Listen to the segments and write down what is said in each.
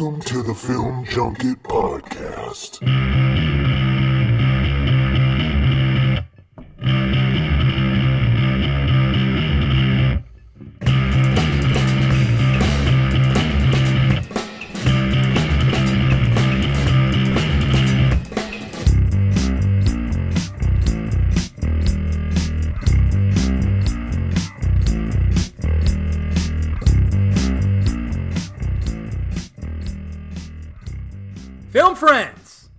Welcome to the Film Junket Podcast. Film friends,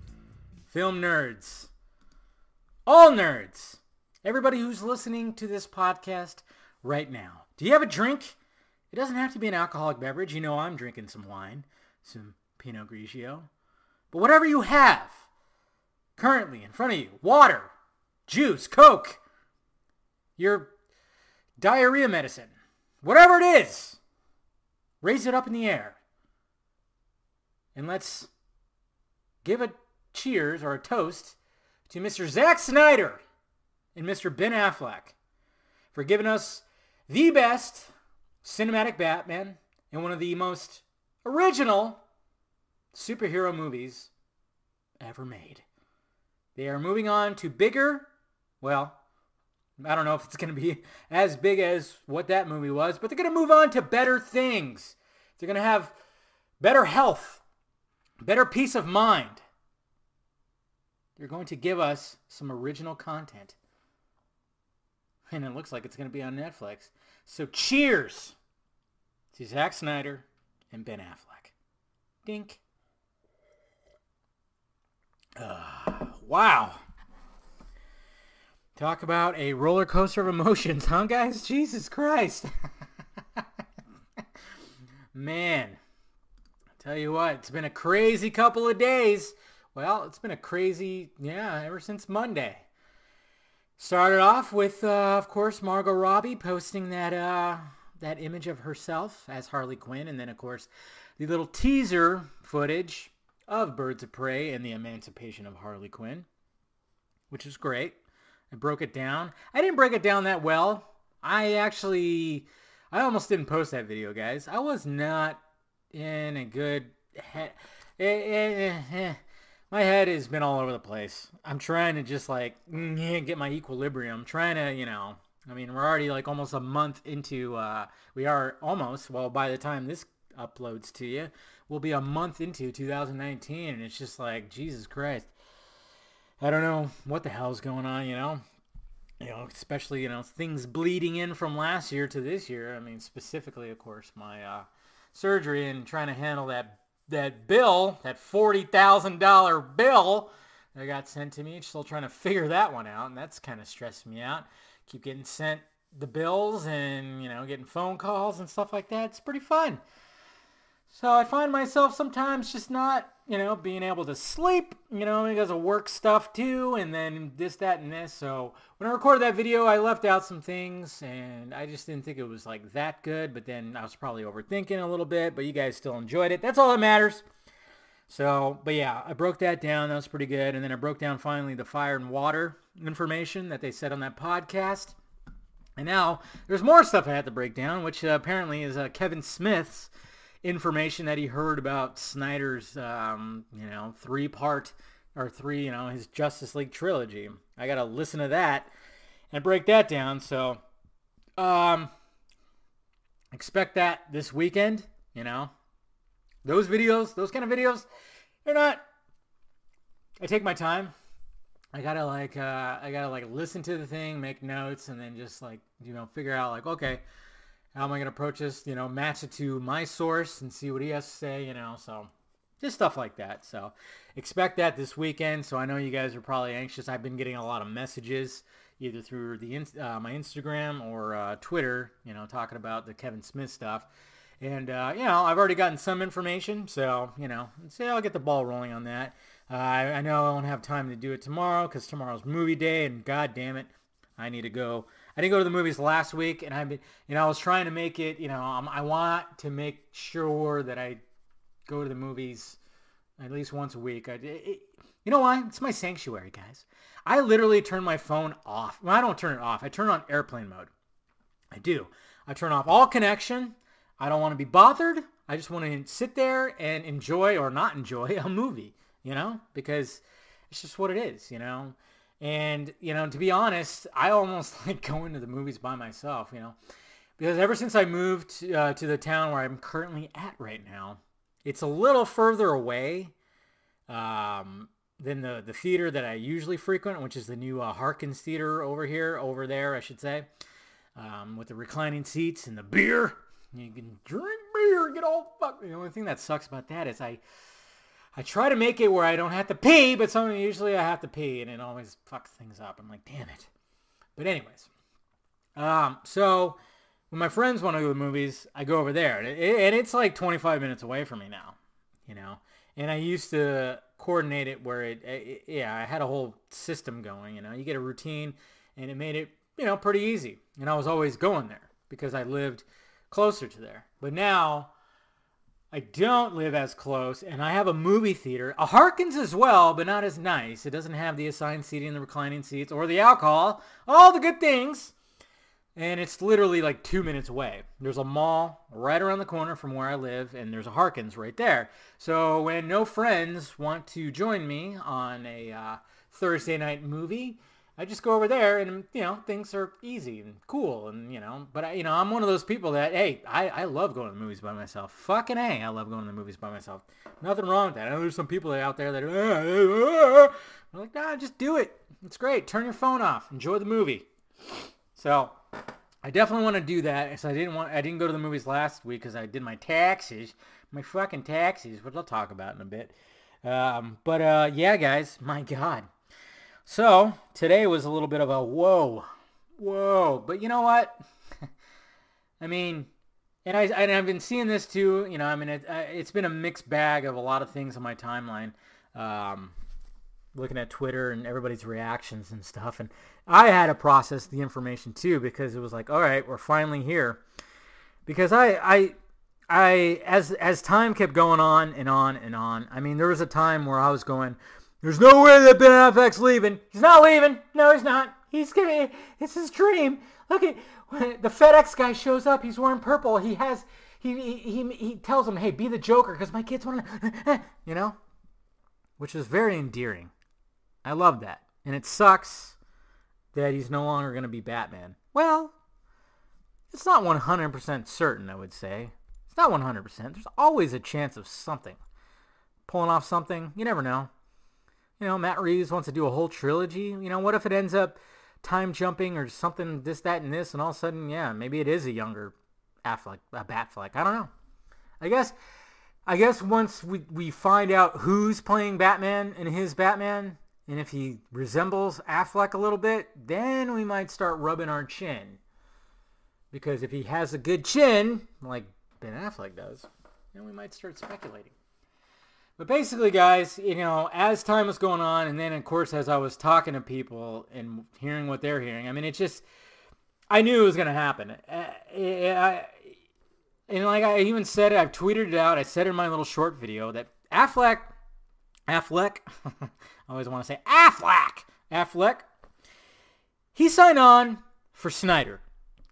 film nerds, all nerds, everybody who's listening to this podcast right now. Do you have a drink? It doesn't have to be an alcoholic beverage. You know I'm drinking some wine, some Pinot Grigio. But whatever you have currently in front of you, water, juice, Coke, your diarrhea medicine, whatever it is, raise it up in the air. And let's give a cheers or a toast to Mr. Zack Snyder and Mr. Ben Affleck for giving us the best cinematic Batman and one of the most original superhero movies ever made. They are moving on to bigger, well, I don't know if it's going to be as big as what that movie was, but they're going to move on to better things. They're going to have better health, better peace of mind. They're going to give us some original content. And it looks like it's going to be on Netflix. So cheers to Zack Snyder and Ben Affleck. Dink. Wow. Talk about a roller coaster of emotions, huh, guys? Jesus Christ. Man. Tell you what, it's been a crazy couple of days. Well, it's been a crazy, ever since Monday. Started off with, of course, Margot Robbie posting that image of herself as Harley Quinn. And then, of course, the little teaser footage of Birds of Prey and the emancipation of Harley Quinn, which is great. I broke it down. I didn't break it down that well. I almost didn't post that video, guys. I was not in a good head. My head has been all over the place. I'm trying to just get my equilibrium. I'm trying to, we're already almost a month into, by the time this uploads to you, we'll be a month into 2019. And it's just Jesus Christ. I don't know what the hell's going on, especially, things bleeding in from last year to this year. I mean, specifically, of course, my surgery and trying to handle that bill, that $40,000 bill that got sent to me. Still trying to figure that one out, and that's kind of stressing me out. Keep getting sent the bills and, getting phone calls and stuff like that. It's pretty fun. So I find myself sometimes just not, being able to sleep, because of work stuff too, and then this, that, and this. So when I recorded that video, I left out some things, and I just didn't think it was that good, but then I was probably overthinking a little bit, but you guys still enjoyed it. That's all that matters. So, but yeah, I broke that down. That was pretty good. And then I broke down finally the fire and water information that they said on that podcast. And now there's more stuff I had to break down, which apparently is Kevin Smith's information that he heard about Snyder's, his Justice League trilogy. I got to listen to that and break that down. So, expect that this weekend, those kind of videos, they're not, I take my time. I gotta listen to the thing, make notes, and then just figure out okay, how am I going to approach this, match it to my source and see what he has to say, so just stuff like that. So expect that this weekend. So I know you guys are probably anxious. I've been getting a lot of messages either through my Instagram or Twitter, talking about the Kevin Smith stuff. And, I've already gotten some information. So, I'll get the ball rolling on that. I know I won't have time to do it tomorrow because tomorrow's movie day, and God damn it, I need to go. I didn't go to the movies last week, and I was trying to make it, I want to make sure that I go to the movies at least once a week. You know why? It's my sanctuary, guys. I literally turn my phone off. Well, I don't turn it off. I turn it on airplane mode. I do. I turn off all connection. I don't want to be bothered. I just want to sit there and enjoy or not enjoy a movie, because it's just what it is, And, to be honest, I almost like going to the movies by myself, because ever since I moved to the town where I'm currently at right now, it's a little further away than the theater that I usually frequent, which is the new Harkins Theater over there, I should say, with the reclining seats and the beer. You can drink beer, get all fucked. The only thing that sucks about that is I try to make it where I don't have to pee, but usually I have to pee, and it always fucks things up. I'm like, damn it. But anyways, so when my friends want to go to the movies, I go over there, and it's like 25 minutes away from me now, And I used to coordinate it where I had a whole system going, You get a routine, and it made it, pretty easy. And I was always going there because I lived closer to there. But now I don't live as close, and I have a movie theater, a Harkins as well, but not as nice. It doesn't have the assigned seating, the reclining seats, or the alcohol, all the good things. And it's literally like 2 minutes away. There's a mall right around the corner from where I live, and there's a Harkins right there. So when no friends want to join me on a Thursday night movie, I just go over there, and, things are easy and cool, and, but, I'm one of those people that, hey, I love going to the movies by myself. Fucking A, I love going to the movies by myself. Nothing wrong with that. I know there's some people out there that are like, nah, just do it. It's great. Turn your phone off. Enjoy the movie. So I definitely want to do that. So I didn't go to the movies last week because I did my fucking taxes, which I'll talk about in a bit. Yeah, guys, my God. So today was a little bit of a whoa, but you know what? I mean, and I've been seeing this too. It's been a mixed bag of a lot of things on my timeline. Looking at Twitter and everybody's reactions and stuff, and I had to process the information too because it was like, all right, we're finally here. Because as time kept going on and on and on. I mean, there was a time where I was going, there's no way that Ben Affleck's leaving. He's not leaving. No, he's not. It's his dream. Look at when the FedEx guy shows up. He's wearing purple. He tells him, hey, be the Joker because my kids want to, which is very endearing. I love that. And it sucks that he's no longer going to be Batman. Well, it's not 100% certain, I would say. It's not 100%. There's always a chance of something. Pulling off something. You never know. Matt Reeves wants to do a whole trilogy. What if it ends up time jumping or something, this, that, and this, and all of a sudden, yeah, maybe it is a younger Affleck, a Batfleck. I don't know. I guess once we find out who's playing Batman and his Batman, and if he resembles Affleck a little bit, then we might start rubbing our chin. Because if he has a good chin, like Ben Affleck does, then we might start speculating. But basically, guys, as time was going on, and then, of course, as I was talking to people and hearing what they're hearing, I mean, I knew it was going to happen. And like I even said it, I've tweeted it out, I said it in my little short video, that Affleck, I always want to say Affleck, he signed on for Snyder.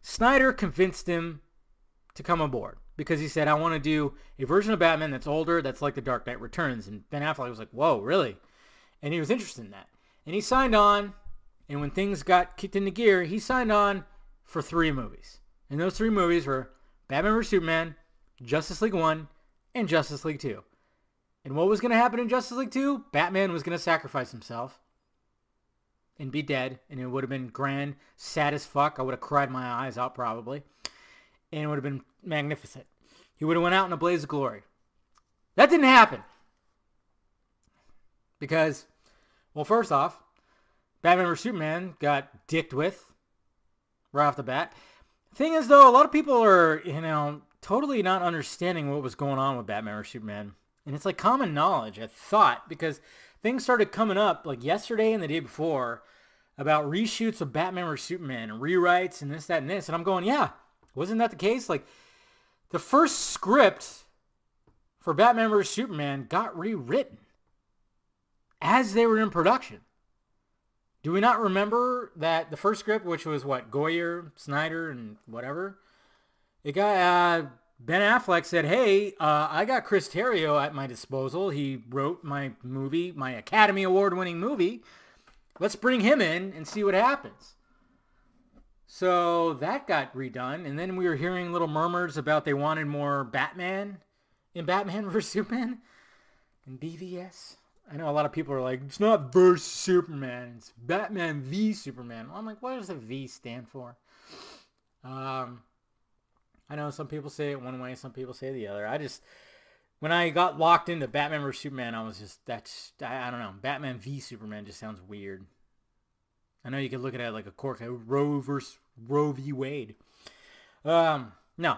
Snyder convinced him to come aboard. Because he said, I want to do a version of Batman that's older, that's like The Dark Knight Returns. And Ben Affleck was like, whoa, really? And he was interested in that. And he signed on, and when things got kicked into gear, he signed on for 3 movies. And those 3 movies were Batman vs. Superman, Justice League 1, and Justice League 2. And what was going to happen in Justice League 2? Batman was going to sacrifice himself and be dead. And it would have been grand, sad as fuck. I would have cried my eyes out probably. And it would have been magnificent. He would have went out in a blaze of glory. That didn't happen. Because, well, first off, Batman vs. Superman got dicked with right off the bat. Thing is, though, a lot of people are, totally not understanding what was going on with Batman vs. Superman. And it's like common knowledge, I thought, because things started coming up like yesterday and the day before about reshoots of Batman vs. Superman and rewrites and this, that, and this. And I'm going, yeah. Wasn't that the case? Like, the first script for Batman vs. Superman got rewritten as they were in production. Do we not remember that the first script, which was what, Goyer, Snyder, and whatever, it got Ben Affleck said, hey, I got Chris Terrio at my disposal. He wrote my movie, my Academy Award-winning movie. Let's bring him in and see what happens. So that got redone. And then we were hearing little murmurs about they wanted more Batman in Batman vs. Superman and BVS. I know a lot of people are like, it's not versus Superman. It's Batman v Superman. Well, I'm like, what does the V stand for? I know some people say it one way, some people say the other. When I got locked into Batman vs. Superman, I was just, I don't know. Batman v Superman just sounds weird. I know you could look at it like a court, like Roe v. Wade. No.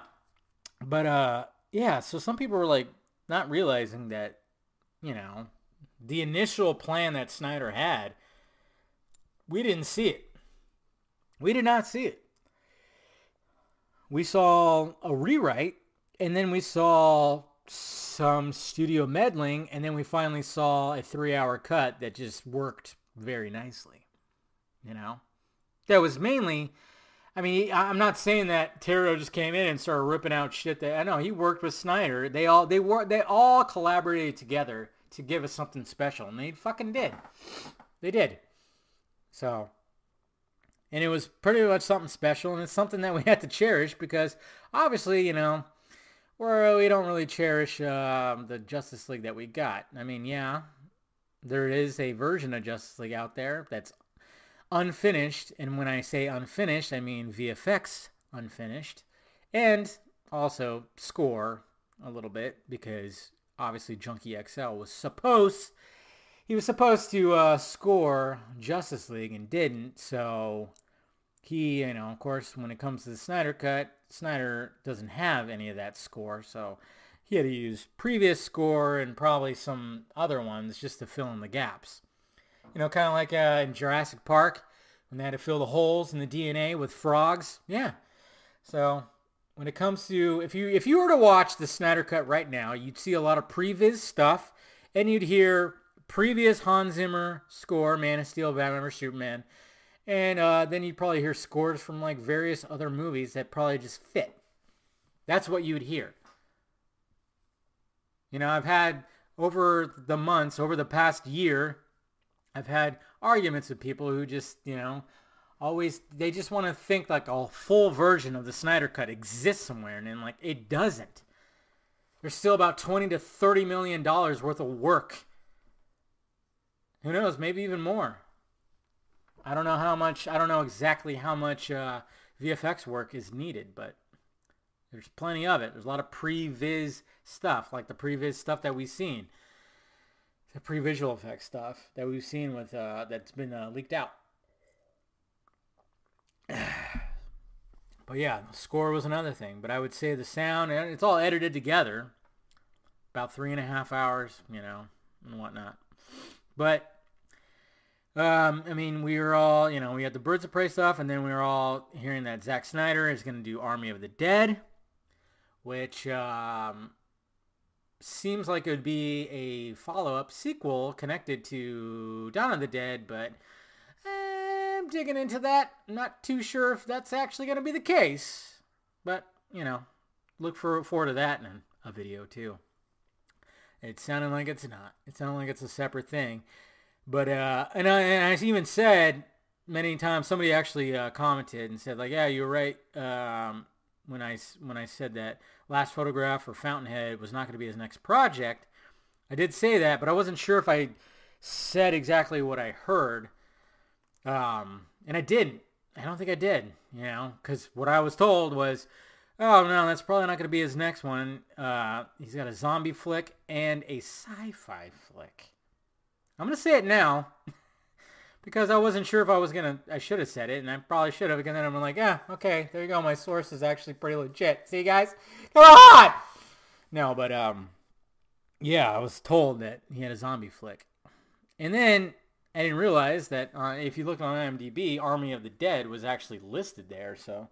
But, yeah, so some people were like, not realizing that, the initial plan that Snyder had, we didn't see it. We did not see it. We saw a rewrite, and then we saw some studio meddling, and then we finally saw a 3-hour cut that just worked very nicely. That was mainly, I'm not saying that Terrio just came in and started ripping out shit. I know he worked with Snyder. They all collaborated together to give us something special, and they fucking did. They did. So. And it was pretty much something special, and it's something that we had to cherish because, obviously, we don't really cherish the Justice League that we got. Yeah, there is a version of Justice League out there that's unfinished, and when I say unfinished, I mean VFX unfinished, and also score a little bit because, obviously, Junket XL was supposed to score Justice League and didn't, so he, of course, when it comes to the Snyder Cut, Snyder doesn't have any of that score, so he had to use previous score and probably some other ones just to fill in the gaps. Kind of like in Jurassic Park, when they had to fill the holes in the DNA with frogs. Yeah. So when it comes to, if you were to watch the Snyder Cut right now, you'd see a lot of previs stuff, and you'd hear previous Hans Zimmer score, Man of Steel, Batman vs. Superman. And then you'd probably hear scores from like various other movies that probably just fit. That's what you'd hear. I've had over the past year, I've had arguments with people who just, they just want to think like a full version of the Snyder Cut exists somewhere. And then like, it doesn't. There's still about $20 to $30 million worth of work. Who knows? Maybe even more. I don't know exactly how much VFX work is needed, but there's plenty of it. There's a lot of pre-viz stuff, like the pre-viz stuff that we've seen. The pre-visual effects stuff that we've seen with that's been leaked out. But yeah, the score was another thing. But I would say the sound, it's all edited together. About 3.5 hours, and whatnot. But we were all, we had the Birds of Prey stuff, and then we were all hearing that Zack Snyder is going to do Army of the Dead, which seems like it would be a follow-up sequel connected to Dawn of the Dead, but I'm digging into that. I'm not too sure if that's actually going to be the case, but, look forward to that in a video, too. It sounded like it's not. It sounded like it's a separate thing. But, and I even said many times, somebody actually commented and said, like, yeah, you're right, when I said that Last Photograph or Fountainhead was not going to be his next project. I did say that, but I wasn't sure if I said exactly what I heard. And I didn't. I don't think I did, because what I was told was, oh, no, that's probably not going to be his next one. He's got a zombie flick and a sci-fi flick. I'm going to say it now because I wasn't sure if I should have said it, and I probably should have, and then I'm like, yeah, okay, there you go. My source is actually pretty legit. See, guys? Come on! No, but, yeah, I was told that he had a zombie flick. And then I didn't realize that if you look on IMDb, Army of the Dead was actually listed there, so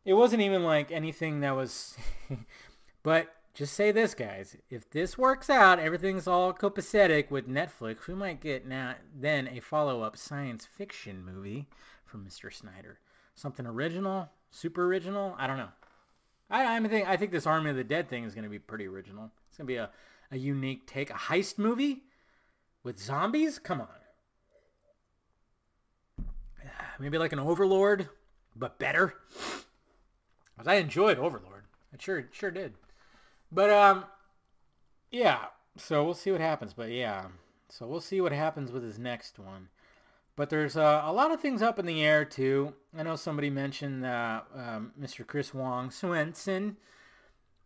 it wasn't even like anything that was... But... just say this, guys. If this works out, everything's all copacetic with Netflix, we might get then a follow-up science fiction movie from Mr. Snyder. Something original? Super original? I don't know. I think this Army of the Dead thing is going to be pretty original. It's going to be a unique take. A heist movie with zombies? Come on. Maybe like an Overlord, but better. Because I enjoyed Overlord. I sure did. But, yeah. So we'll see what happens. But, yeah. So we'll see what happens with his next one. But there's a lot of things up in the air, too. I know somebody mentioned Mr. Chris Wong Swenson,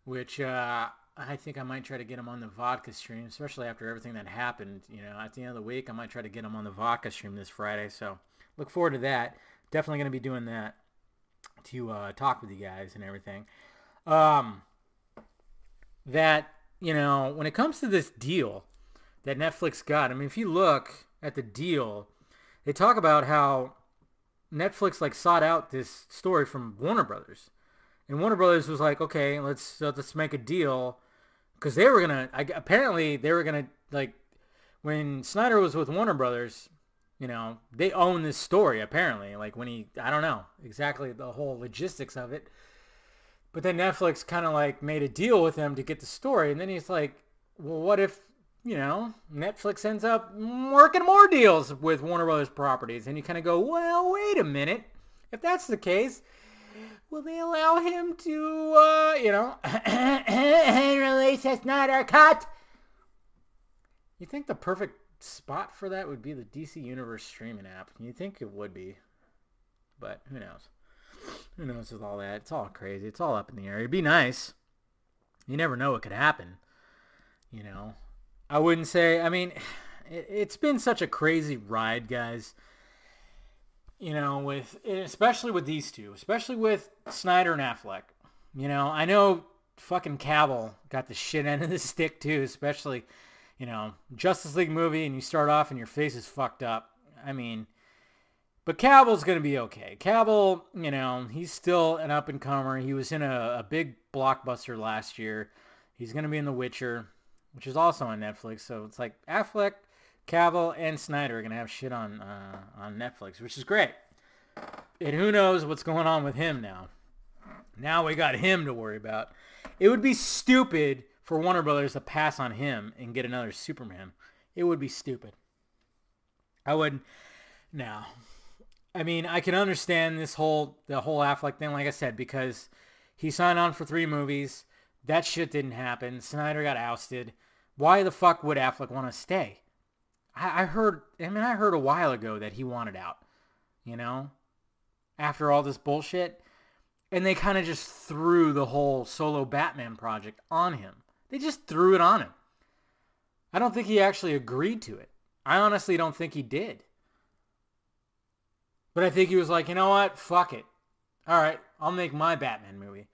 which I think I might try to get him on the vodka stream, especially after everything that happened. You know, at the end of the week, I might try to get him on the vodka stream this Friday. So look forward to that. Definitely going to be doing that to talk with you guys and everything. That, you know, when it comes to this deal that Netflix got, I mean, if you look at the deal, they talk about how Netflix like sought out this story from Warner Brothers, and Warner Brothers was like, okay, let's make a deal, because they were gonna apparently they were gonna, like, when Snyder was with Warner Brothers, you know, they own this story apparently. Like when I don't know exactly the whole logistics of it, but then Netflix kind of like made a deal with them to get the story, and then he's like, well, what if, you know, Netflix ends up working more deals with Warner Brothers properties? And you kind of go, well, wait a minute. If that's the case, will they allow him to, you know, release a Snyder Cut? You think the perfect spot for that would be the DC Universe streaming app? You think it would be. But who knows? Who knows with all that? It's all crazy. It's all up in the air. It'd be nice. You never know what could happen. You know? I wouldn't say, I mean, it's been such a crazy ride, guys. You know, especially with these two, especially with Snyder and Affleck. You know, I know fucking Cavill got the shit end of the stick too, especially, you know, Justice League movie, and you start off and your face is fucked up. I mean, but Cavill's going to be okay. Cavill, you know, he's still an up-and-comer. He was in a big blockbuster last year. He's going to be in The Witcher, which is also on Netflix. So it's like Affleck, Cavill, and Snyder are going to have shit on Netflix, which is great. And who knows what's going on with him now. Now we got him to worry about. It would be stupid for Warner Brothers to pass on him and get another Superman. It would be stupid. I wouldn't. No. I mean, I can understand the whole Affleck thing, like I said, because he signed on for 3 movies. That shit didn't happen. Snyder got ousted. Why the fuck would Affleck want to stay? I heard a while ago that he wanted out, you know, after all this bullshit. And they kind of just threw the whole solo Batman project on him. They just threw it on him. I don't think he actually agreed to it. I honestly don't think he did. But I think he was like, you know what? Fuck it. All right, I'll make my Batman movie.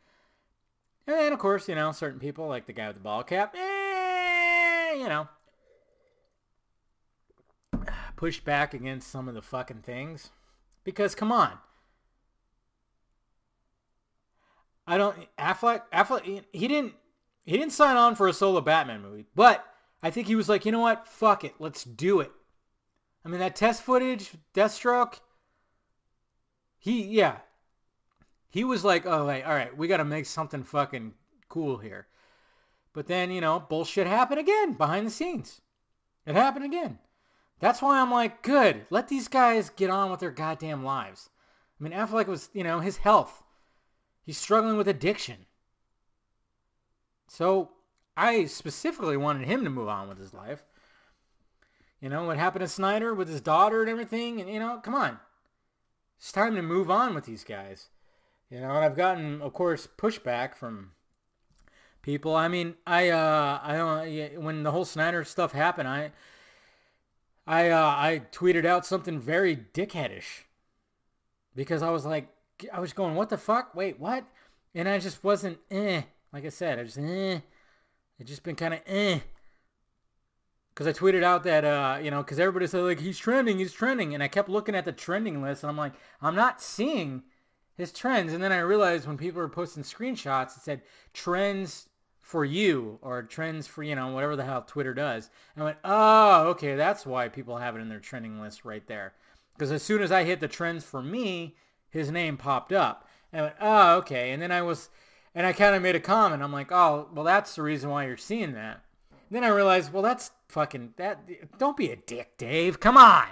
And then, of course, you know, certain people, like the guy with the ball cap, you know, pushed back against some of the fucking things. Because, come on. Affleck, he didn't sign on for a solo Batman movie. But I think he was like, you know what? Fuck it. Let's do it. I mean, that test footage, Deathstroke, he was like, oh, wait, all right, we got to make something fucking cool here. But then, you know, bullshit happened again behind the scenes. It happened again. That's why I'm like, good. Let these guys get on with their goddamn lives. I mean, Affleck was, you know, his health. He's struggling with addiction. So I specifically wanted him to move on with his life. You know, what happened to Snyder with his daughter and everything. And, you know, come on. It's time to move on with these guys. You know, and I've gotten, of course, pushback from people. I mean, I don't, when the whole Snyder stuff happened, I tweeted out something very dickheadish. Because I was like, I was going, what the fuck? Wait, what? And I just wasn't, like I said, It just been kind of, Because I tweeted out that, you know, because everybody said, like, he's trending. And I kept looking at the trending list, and I'm like, I'm not seeing his trends. And then I realized when people were posting screenshots, it said trends for you, or trends for, you know, whatever the hell Twitter does. And I went, oh, okay, that's why people have it in their trending list right there. Because as soon as I hit the trends for me, his name popped up. And I went, oh, okay. And then And I kind of made a comment. I'm like, oh, well, that's the reason why you're seeing that. And then I realized, well, that's fucking that. Don't be a dick, Dave. Come on.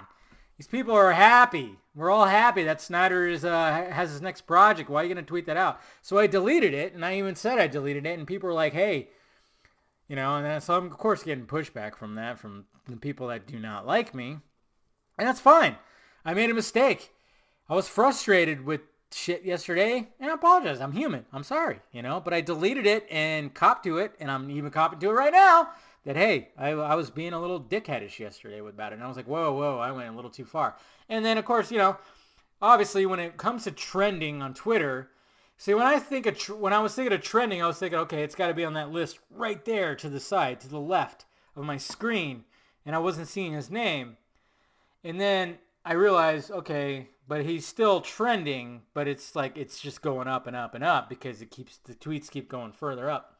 These people are happy. We're all happy that Snyder has his next project. Why are you going to tweet that out? So I deleted it, and I even said I deleted it, and people were like, hey, you know, and so I'm, of course, getting pushback from that, from the people that do not like me. And that's fine. I made a mistake. I was frustrated with shit yesterday, and I apologize. I'm human. I'm sorry, you know, but I deleted it and copped to it, and I'm even copping to it right now, that, hey, I was being a little dickheadish yesterday about it. And I was like, whoa, I went a little too far. And then, of course, you know, obviously when it comes to trending on Twitter, see, when I was thinking of trending, I was thinking, okay, it's got to be on that list right there to the side, to the left of my screen. And I wasn't seeing his name. And then I realized, okay, but he's still trending, but it's like it's just going up and up and up because the tweets keep going further up.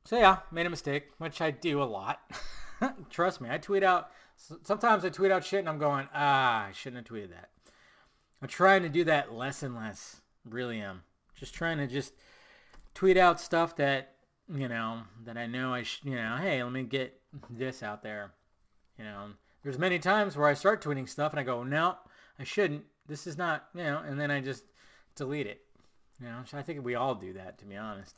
So yeah, made a mistake, which I do a lot. Trust me, sometimes I tweet out shit and I'm going, I shouldn't have tweeted that. I'm trying to do that less and less. Really am. Just trying to just tweet out stuff that, you know, that I know hey, let me get this out there. You know, there's many times where I start tweeting stuff and I go, no, I shouldn't. This is not, you know, and then I just delete it. You know, so I think we all do that, to be honest.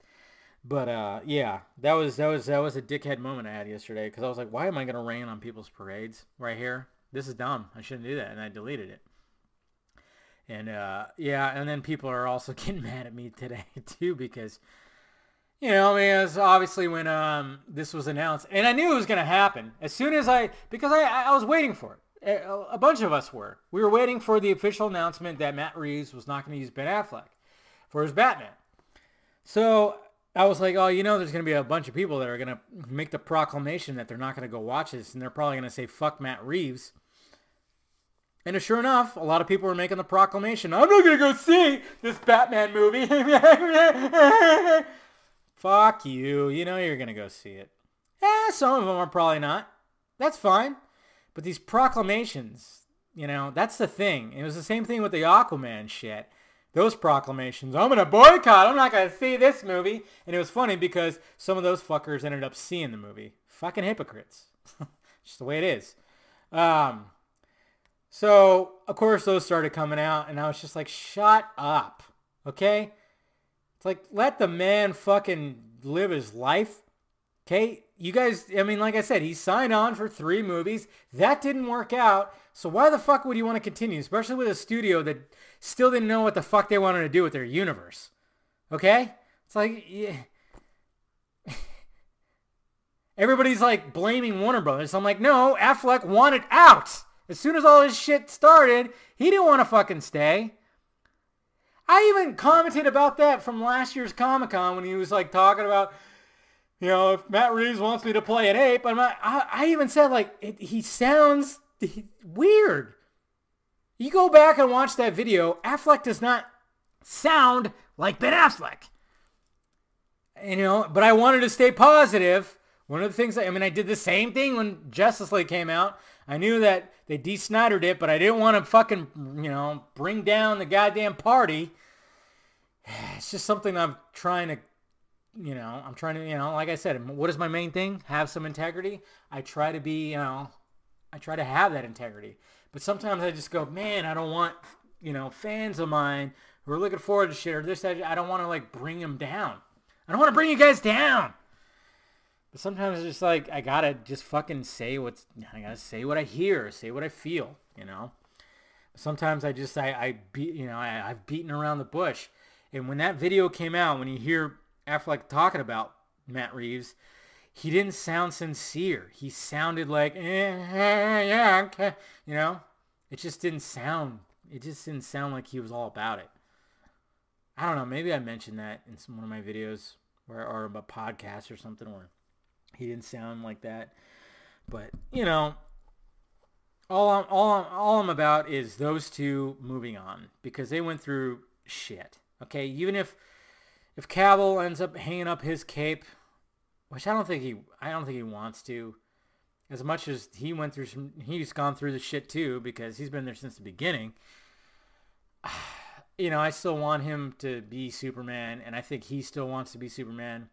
But yeah, that was a dickhead moment I had yesterday because I was like, why am I gonna rain on people's parades right here? This is dumb. I shouldn't do that, and I deleted it. And yeah, and then people are also getting mad at me today too because, you know, I mean, it was obviously when this was announced, and I knew it was gonna happen as soon as because I was waiting for it. A bunch of us were. We were waiting for the official announcement that Matt Reeves was not going to use Ben Affleck for his Batman. So I was like, oh, you know, there's going to be a bunch of people that are going to make the proclamation that they're not going to go watch this, and they're probably going to say, fuck Matt Reeves. And sure enough, a lot of people were making the proclamation, I'm not going to go see this Batman movie. Fuck you. You know you're going to go see it. Some of them are probably not. That's fine. But these proclamations, you know, that's the thing. It was the same thing with the Aquaman shit. Those proclamations, I'm going to boycott, I'm not going to see this movie. And it was funny because some of those fuckers ended up seeing the movie. Fucking hypocrites. Just the way it is. So, of course, those started coming out, and I was just like, shut up. Okay? It's like, let the man fucking live his life. Okay? You guys, I mean, like I said, he signed on for 3 movies. That didn't work out. So why the fuck would you want to continue? Especially with a studio that still didn't know what the fuck they wanted to do with their universe. Okay? It's like, yeah. Everybody's like blaming Warner Brothers. I'm like, no, Affleck wanted out. As soon as all this shit started, he didn't want to fucking stay. I even commented about that from last year's Comic-Con when he was like talking about, you know, if Matt Reeves wants me to play an ape. I even said, like, he sounds weird. You go back and watch that video, Affleck does not sound like Ben Affleck. You know, but I wanted to stay positive. One of the things, I did the same thing when Justice League came out. I knew that they de-Snydered it, but I didn't want to fucking, you know, bring down the goddamn party. It's just something I'm trying to, you know, like I said, what is my main thing? Have some integrity. I try to be, you know, I try to have that integrity. But sometimes I just go, man, I don't want, you know, fans of mine who are looking forward to shit or this, that, I don't want to, like, bring them down. I don't want to bring you guys down. But sometimes it's just like, I gotta just fucking say what I hear, say what I feel, you know. Sometimes I've beaten around the bush. And when that video came out, when you hear Affleck talking about Matt Reeves, he didn't sound sincere. He sounded like, yeah, okay. You know, it just didn't sound like he was all about it. I don't know. Maybe I mentioned that in one of my videos or a podcast or something where he didn't sound like that. But, you know, all I'm about is those two moving on because they went through shit. Okay, even if Cavill ends up hanging up his cape, which I don't think he wants to, as much as he's gone through the shit too because he's been there since the beginning. I still want him to be Superman, and I think he still wants to be Superman.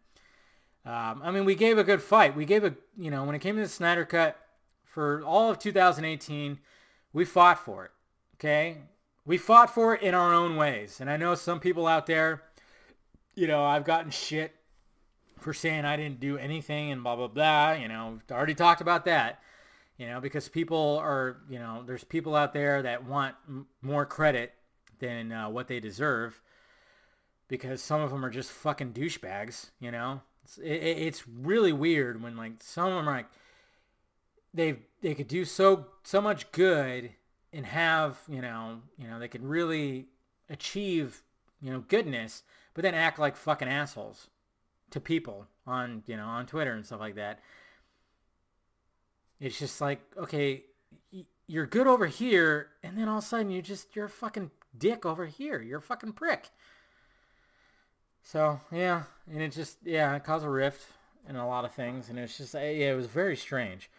I mean, we gave a good fight. We gave when it came to the Snyder Cut for all of 2018, we fought for it, okay? We fought for it in our own ways. And I know some people out there, I've gotten shit for saying I didn't do anything and blah, blah, blah. Already talked about that, because people are, there's people out there that want more credit than what they deserve, because some of them are just fucking douchebags, It's really weird when, like, some of them are like, they could do so much good and have, they could really achieve, goodness, but then act like fucking assholes to people on, on Twitter and stuff like that. It's just like, okay, you're good over here, and then all of a sudden you're a fucking dick over here. You're a fucking prick. So, yeah, and it caused a rift in a lot of things, and it's just, it was very strange.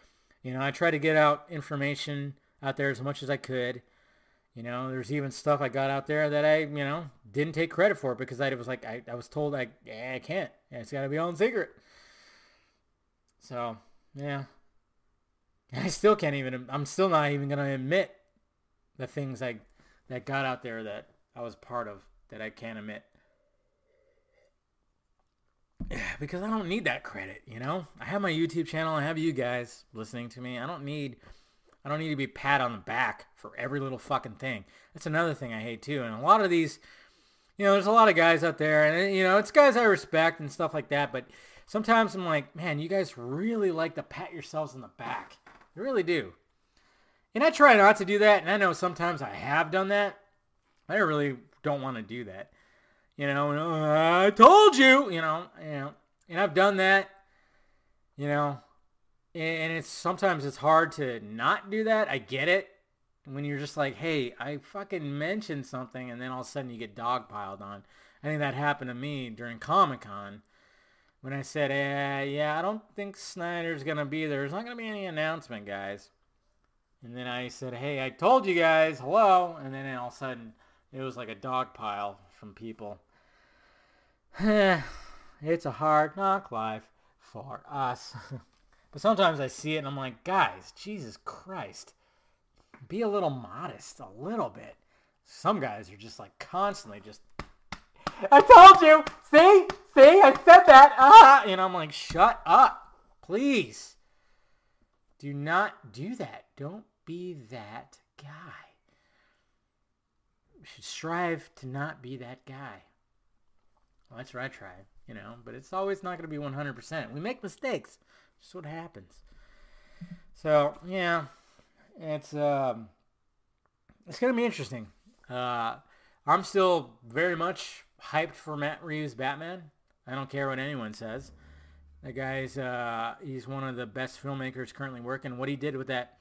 I tried to get out information out there as much as I could. There's even stuff I got out there that I, didn't take credit for, because I was like, I was told I can't. It's got to be all in secret. So, yeah. I still can't even, I'm still not even going to admit the things that got out there that I was part of that I can't admit. Because I don't need that credit, I have my YouTube channel. I have you guys listening to me. I don't need to be pat on the back for every little fucking thing. That's another thing I hate too. And a lot of these, there's a lot of guys out there, and it's guys I respect and stuff like that. But sometimes I'm like, man, you guys really like to pat yourselves on the back. You really do. And I try not to do that. And I know sometimes I have done that. I really don't want to do that. I told you, and I've done that, and sometimes it's hard to not do that. I get it. When you're just like, hey, I fucking mentioned something, and then all of a sudden you get dogpiled on. I think that happened to me during Comic-Con when I said, I don't think Snyder's going to be there. There's not going to be any announcement, guys. And then I said, hey, I told you guys, hello. And then all of a sudden it was like a dog pile from people. It's a hard knock life for us. But sometimes I see it and I'm like, guys, Jesus Christ, be a little modest, a little bit. Some guys are just like constantly just, I told you, see, I said that. I'm like, shut up, please. Do not do that. Don't be that guy. You should strive to not be that guy. Well, that's what I try, but it's always not going to be 100%. We make mistakes. That's what happens. So, yeah, it's going to be interesting. I'm still very much hyped for Matt Reeves' Batman. I don't care what anyone says. That guy's, he's one of the best filmmakers currently working. What he did with that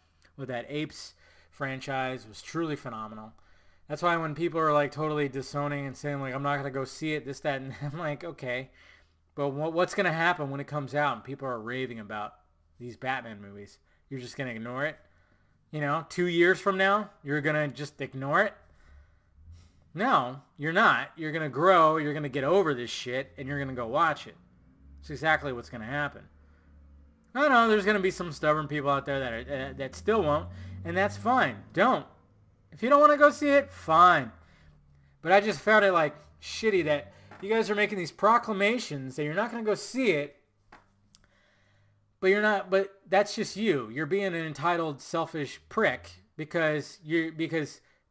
Apes franchise was truly phenomenal. That's why when people are like totally disowning and saying like, I'm not going to go see it, this, that, and I'm like, okay. But what's going to happen when it comes out and people are raving about these Batman movies? You're just going to ignore it? 2 years from now, you're going to just ignore it? No, you're not. You're going to grow, you're going to get over this shit, and you're going to go watch it. It's exactly what's going to happen. I know there's going to be some stubborn people out there that still won't, and that's fine. Don't. If you don't want to go see it, fine. But I just found it like shitty that you guys are making these proclamations that you're not going to go see it, but that's just you. You're being an entitled, selfish prick because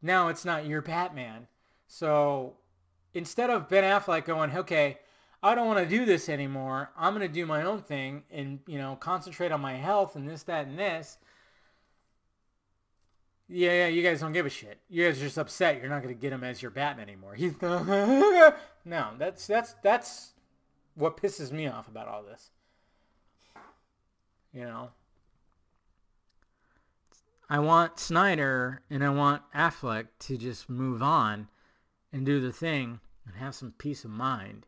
now it's not your Batman. So instead of Ben Affleck going, okay, I don't want to do this anymore. I'm going to do my own thing and, concentrate on my health and this, that, and this. Yeah, you guys don't give a shit. You guys are just upset you're not going to get him as your Batman anymore. He's no, that's what pisses me off about all this. I want Snyder and I want Affleck to just move on and do the thing and have some peace of mind.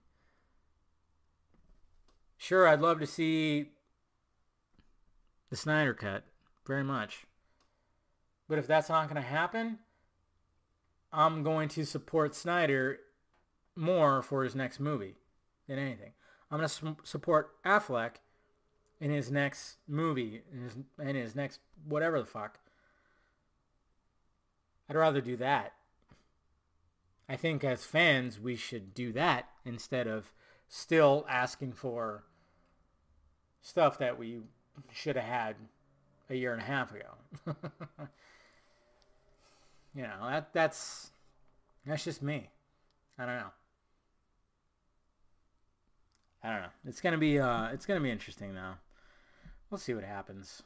Sure, I'd love to see the Snyder Cut very much. But if that's not going to happen, I'm going to support Snyder more for his next movie than anything. I'm going to support Affleck in his next movie, in his next whatever the fuck. I'd rather do that. I think as fans, we should do that instead of still asking for stuff that we should have had a year and a half ago. You know, that's just me. I don't know. It's gonna be interesting though. We'll see what happens.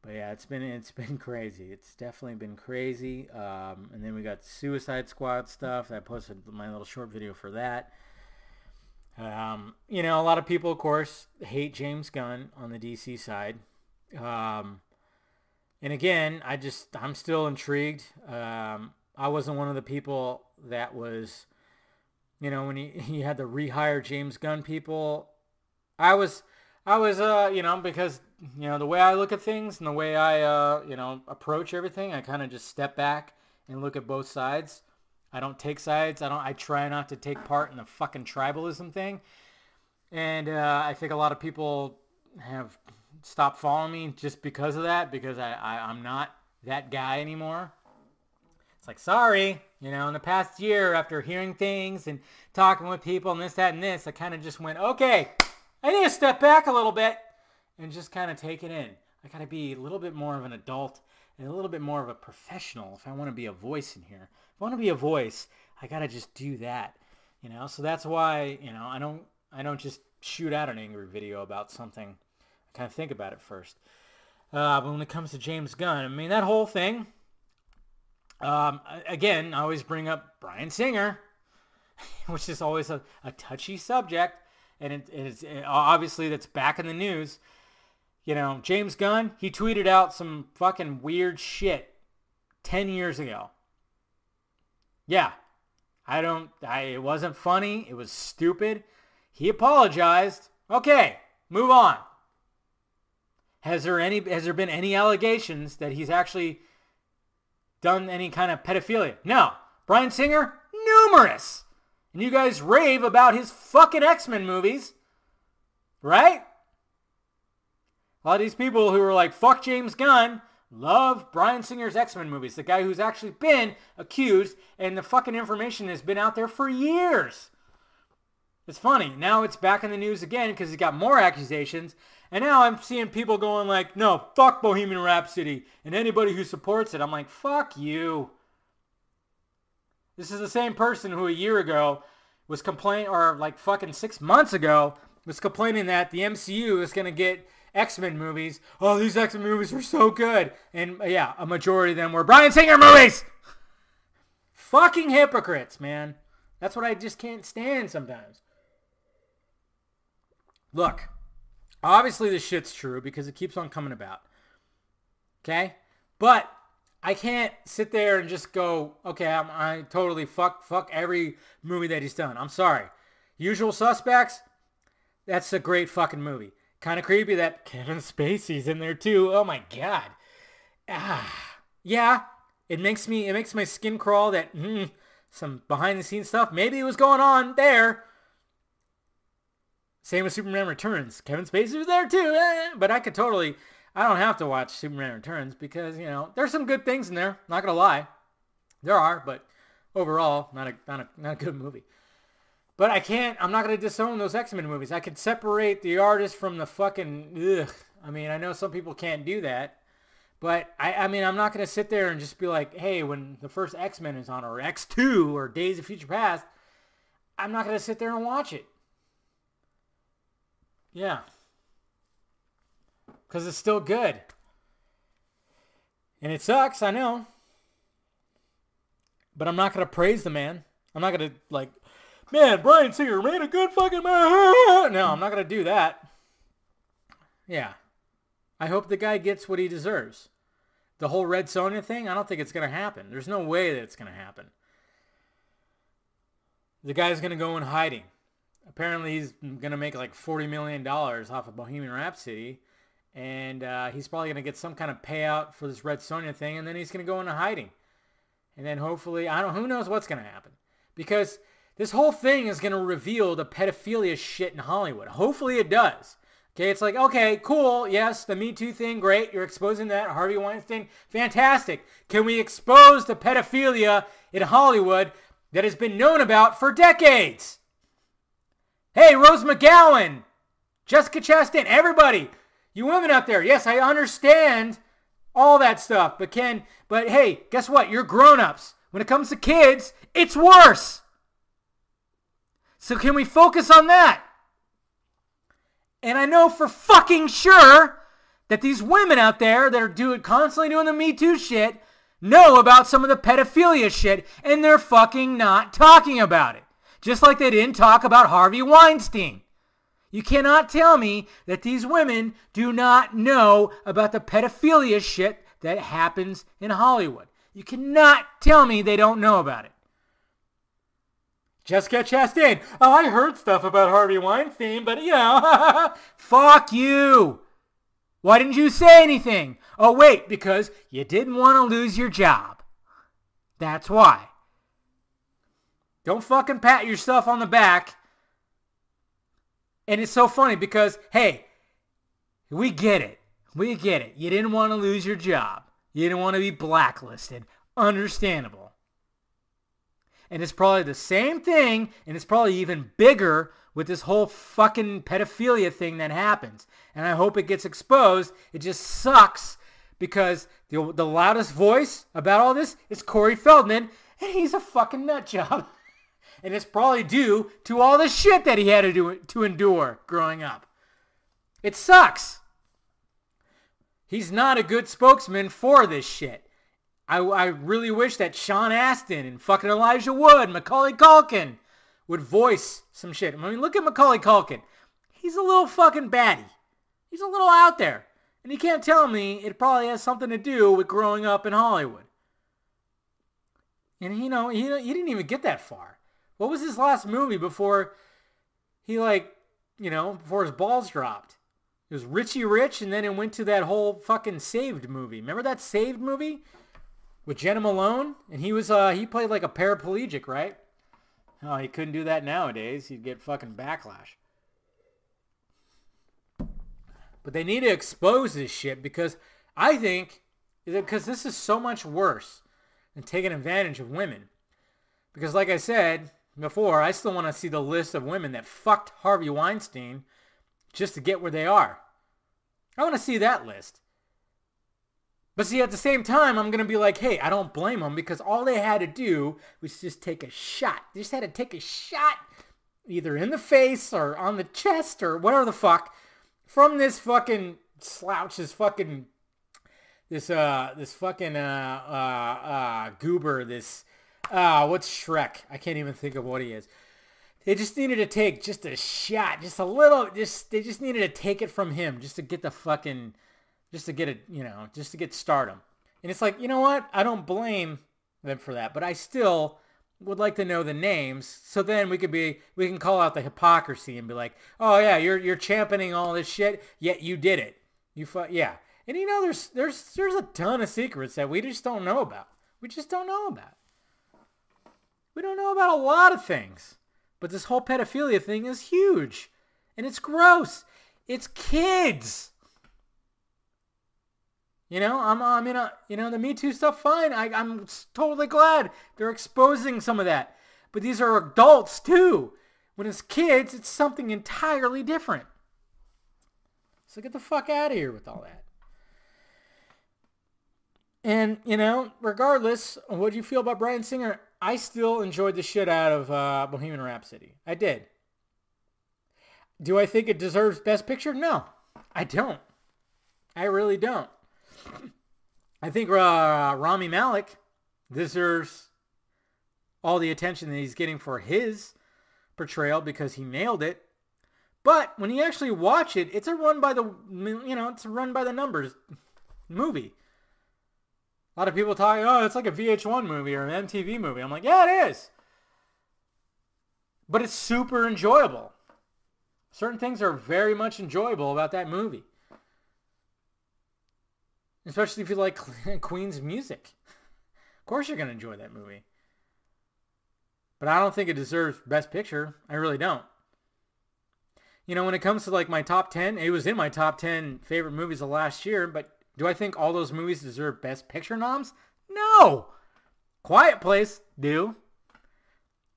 But yeah, it's been crazy. It's definitely been crazy. And then we got Suicide Squad stuff. I posted my little short video for that. You know, a lot of people, of course, hate James Gunn on the DC side. And again, I'm still intrigued. I wasn't one of the people that was, you know, when he had to rehire James Gunn people. I was, you know, because, you know, the way I look at things and the way I, you know, approach everything, I kind of just step back and look at both sides. I don't take sides. I try not to take part in the fucking tribalism thing. And I think a lot of people have stopped following me just because of that, because I'm not that guy anymore. It's like, sorry, you know, in the past year, after hearing things and talking with people and this, that, and this, I kind of just went, okay, I need to step back a little bit and just kind of take it in. I got to be a little bit more of an adult and a little bit more of a professional if I want to be a voice in here. If I want to be a voice, I got to just do that, you know? So that's why, you know, I don't just shoot out an angry video about something. I kind of think about it first. But when it comes to James Gunn, I mean, that whole thing, again, I always bring up Bryan Singer, which is always a touchy subject. And it's obviously that's back in the news. You know, James Gunn, he tweeted out some fucking weird shit 10 years ago. Yeah. It wasn't funny. It was stupid. He apologized. Okay, move on. Has there been any allegations that he's actually done any kind of pedophilia? No. Bryan Singer, numerous. And you guys rave about his fucking X-Men movies. Right? A lot of these people who are like, fuck James Gunn, love Bryan Singer's X-Men movies. The guy who's actually been accused, and the fucking information has been out there for years. It's funny. Now it's back in the news again because he's got more accusations. And now I'm seeing people going like, no, fuck Bohemian Rhapsody. And anybody who supports it, I'm like, fuck you. This is the same person who a year ago was complaining, or like fucking 6 months ago, was complaining that the MCU is going to get X-Men movies. Oh, these X-Men movies were so good. And yeah, a majority of them were Bryan Singer movies. Fucking hypocrites, man. That's what I just can't stand sometimes. Look, obviously this shit's true because it keeps on coming about. Okay? But I can't sit there and just go, okay, I totally fuck every movie that he's done. I'm sorry. Usual Suspects, that's a great fucking movie. Kind of creepy that Kevin Spacey's in there too. Oh my god. Yeah, it makes my skin crawl that some behind the scenes stuff maybe it was going on there. Same with Superman Returns. Kevin Spacey was there too, but I don't have to watch Superman Returns because, you know, there's some good things in there. Not gonna lie, there are, but overall, not a good movie. But I'm not gonna disown those X-Men movies. I could separate the artist from the fucking. I mean, I know some people can't do that, but I mean, I'm not gonna sit there and just be like, hey, when the first X-Men is on, or X2, or Days of Future Past, I'm not gonna sit there and watch it. Yeah. Because it's still good. And it sucks, I know. But I'm not going to praise the man. I'm not going to, like, man, Bryan Singer made a good fucking man. No, I'm not going to do that. Yeah. I hope the guy gets what he deserves. The whole Red Sonja thing, I don't think it's going to happen. There's no way that it's going to happen. The guy's going to go in hiding. Apparently he's going to make like $40 million off of Bohemian Rhapsody. And he's probably going to get some kind of payout for this Red Sonja thing. And then he's going to go into hiding. And then hopefully, who knows what's going to happen. Because this whole thing is going to reveal the pedophilia shit in Hollywood. Hopefully it does. Okay, it's like, okay, cool, yes, the Me Too thing, great, you're exposing that, Harvey Weinstein, fantastic. Can we expose the pedophilia in Hollywood that has been known about for decades? Hey, Rose McGowan, Jessica Chastain, everybody, you women out there, yes, I understand all that stuff, but hey, guess what? You're grown-ups. When it comes to kids, it's worse. So can we focus on that? And I know for fucking sure that these women out there that are constantly doing the Me Too shit know about some of the pedophilia shit, and they're fucking not talking about it. Just like they didn't talk about Harvey Weinstein. You cannot tell me that these women do not know about the pedophilia shit that happens in Hollywood. You cannot tell me they don't know about it. Jessica Chastain. Oh, I heard stuff about Harvey Weinstein, but fuck you. Why didn't you say anything? Oh, wait, because you didn't want to lose your job. That's why. Don't fucking pat yourself on the back. And it's so funny because, hey, we get it. We get it. You didn't want to lose your job. You didn't want to be blacklisted. Understandable. And it's probably the same thing, and it's probably even bigger with this whole fucking pedophilia thing that happens. And I hope it gets exposed. It just sucks because the loudest voice about all this is Corey Feldman, and he's a fucking nut job. And it's probably due to all the shit that he had to endure growing up. It sucks. He's not a good spokesman for this shit. I really wish that Sean Astin and fucking Elijah Wood, Macaulay Culkin would voice some shit. I mean, look at Macaulay Culkin. He's a little fucking baddie. He's a little out there. And you can't tell me it probably has something to do with growing up in Hollywood. And, he didn't even get that far. What was his last movie before before his balls dropped? It was Richie Rich, and then it went to that whole fucking Saved movie. Remember that Saved movie? With Jenna Malone, and he played like a paraplegic, right? Oh, he couldn't do that nowadays. He'd get fucking backlash. But they need to expose this shit because I think this is so much worse than taking advantage of women. Because like I said before, I still want to see the list of women that fucked Harvey Weinstein just to get where they are. I want to see that list. But see, at the same time, I'm going to be like, hey, I don't blame them because all they had to do was just take a shot. They just had to take a shot either in the face or on the chest or whatever the fuck from this fucking slouch, this fucking goober, what's Shrek? I can't even think of what he is. They just needed to take just a shot, just a little, they just needed to take it from him just to get the fucking... Just to get stardom. And it's like, you know what? I don't blame them for that. But I still would like to know the names. So then we can call out the hypocrisy and be like, oh yeah, you're championing all this shit, yet you did it. Yeah. And there's a ton of secrets that we just don't know about. We just don't know about. We don't know about a lot of things. But this whole pedophilia thing is huge. And it's gross. It's kids. The Me Too stuff, fine. I'm totally glad they're exposing some of that. But these are adults, too. When it's kids, it's something entirely different. So get the fuck out of here with all that. And, regardless of what you feel about Bryan Singer, I still enjoyed the shit out of Bohemian Rhapsody. I did. Do I think it deserves Best Picture? No, I don't. I really don't. I think Rami Malek deserves all the attention that he's getting for his portrayal because he nailed it. But when you actually watch it, it's a run by the numbers movie. A lot of people talking, oh, it's like a VH1 movie or an MTV movie. I'm like, yeah, it is. But it's super enjoyable. Certain things are very much enjoyable about that movie. Especially if you like Queen's music. course you're going to enjoy that movie. But I don't think it deserves Best Picture. I really don't. You know, when it comes to like my top 10, it was in my top 10 favorite movies of last year, but do I think all those movies deserve Best Picture noms? No! Quiet Place, do.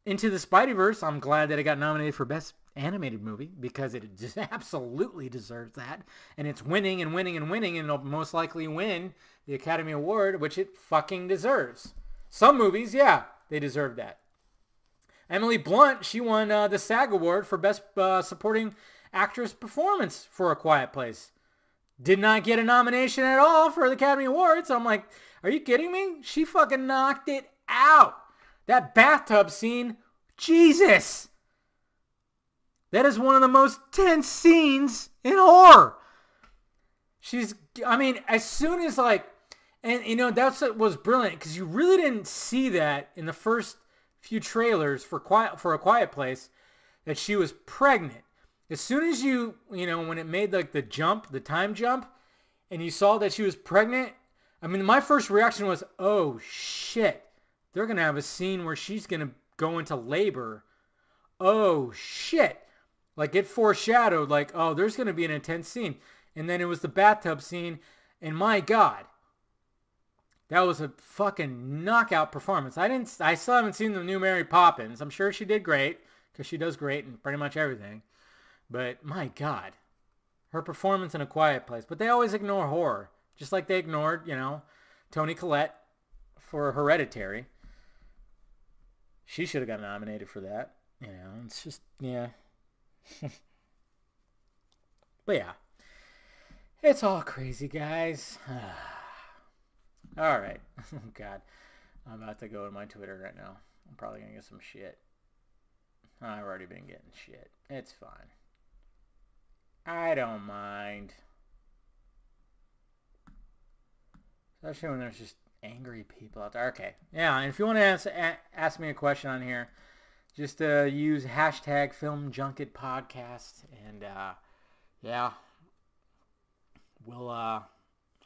Into the Spideyverse, I'm glad that it got nominated for Best Animated Movie because it just absolutely deserves that. And it's winning and winning and winning, and it'll most likely win the Academy Award, which it fucking deserves. Some movies, yeah, they deserve that. Emily Blunt, she won the SAG Award for Best Supporting Actress Performance for A Quiet Place. Did not get a nomination at all for the Academy Awards. I'm like, are you kidding me? She fucking knocked it out. That bathtub scene, Jesus. That is one of the most tense scenes in horror. As soon as like, and you know, that's what was brilliant because you really didn't see that in the first few trailers for A Quiet Place, that she was pregnant. As soon as you know, when it made like the time jump, and you saw that she was pregnant, I mean, my first reaction was, oh shit, they're going to have a scene where she's going to go into labor. Oh shit. Like it foreshadowed like, oh, there's going to be an intense scene. And then it was the bathtub scene, and my God, that was a fucking knockout performance. I still haven't seen the new Mary Poppins. I'm sure she did great, because she does great in pretty much everything. But my God, her performance in A Quiet Place. But they always ignore horror, just like they ignored, you know, Toni Collette for Hereditary. She should have got nominated for that. You know, it's just, yeah. But yeah, it's all crazy, guys. All right. Oh, God. I'm about to go to my Twitter right now. I'm probably going to get some shit. I've already been getting shit. It's fine. I don't mind. Especially when there's just angry people out there. Okay. Yeah, and if you want to ask me a question on here, just use hashtag Film Junket Podcast. And, yeah.